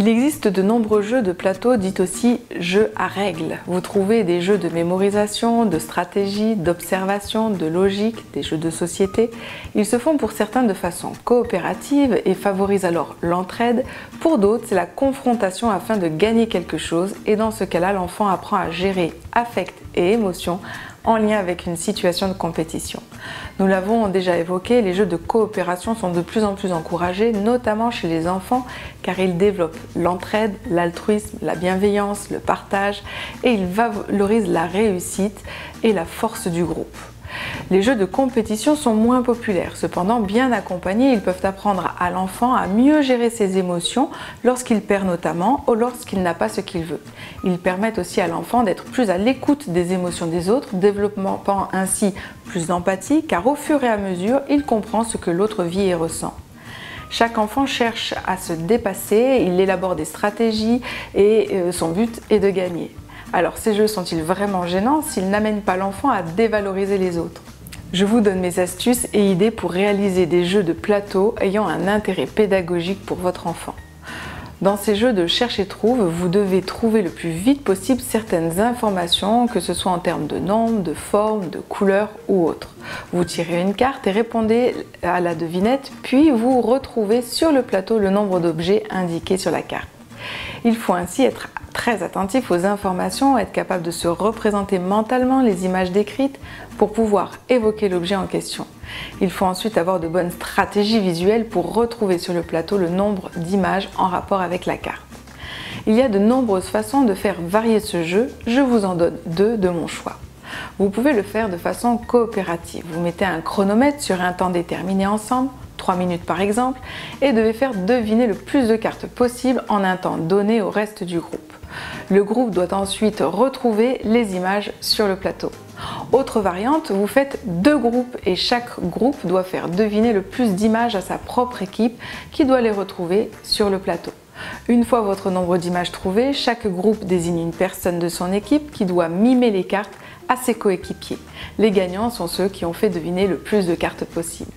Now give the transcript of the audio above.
Il existe de nombreux jeux de plateau dits aussi jeux à règles. Vous trouvez des jeux de mémorisation, de stratégie, d'observation, de logique, des jeux de société. Ils se font pour certains de façon coopérative et favorisent alors l'entraide. Pour d'autres, c'est la confrontation afin de gagner quelque chose et dans ce cas-là, l'enfant apprend à gérer affect et émotions en lien avec une situation de compétition. Nous l'avons déjà évoqué, les jeux de coopération sont de plus en plus encouragés, notamment chez les enfants, car ils développent l'entraide, l'altruisme, la bienveillance, le partage et ils valorisent la réussite et la force du groupe. Les jeux de compétition sont moins populaires, cependant bien accompagnés, ils peuvent apprendre à l'enfant à mieux gérer ses émotions lorsqu'il perd notamment ou lorsqu'il n'a pas ce qu'il veut. Ils permettent aussi à l'enfant d'être plus à l'écoute des émotions des autres, développant ainsi plus d'empathie car au fur et à mesure, il comprend ce que l'autre vit et ressent. Chaque enfant cherche à se dépasser, il élabore des stratégies et son but est de gagner. Alors ces jeux sont-ils vraiment gênants s'ils n'amènent pas l'enfant à dévaloriser les autres? Je vous donne mes astuces et idées pour réaliser des jeux de plateau ayant un intérêt pédagogique pour votre enfant. Dans ces jeux de cherche et trouve, vous devez trouver le plus vite possible certaines informations, que ce soit en termes de nombre, de forme, de couleur ou autre. Vous tirez une carte et répondez à la devinette, puis vous retrouvez sur le plateau le nombre d'objets indiqués sur la carte. Il faut ainsi être très attentif aux informations, être capable de se représenter mentalement les images décrites pour pouvoir évoquer l'objet en question. Il faut ensuite avoir de bonnes stratégies visuelles pour retrouver sur le plateau le nombre d'images en rapport avec la carte. Il y a de nombreuses façons de faire varier ce jeu, je vous en donne deux de mon choix. Vous pouvez le faire de façon coopérative. Vous mettez un chronomètre sur un temps déterminé ensemble, 3 minutes par exemple, et devez faire deviner le plus de cartes possible en un temps donné au reste du groupe. Le groupe doit ensuite retrouver les images sur le plateau. Autre variante, vous faites deux groupes et chaque groupe doit faire deviner le plus d'images à sa propre équipe qui doit les retrouver sur le plateau. Une fois votre nombre d'images trouvées, chaque groupe désigne une personne de son équipe qui doit mimer les cartes à ses coéquipiers. Les gagnants sont ceux qui ont fait deviner le plus de cartes possible.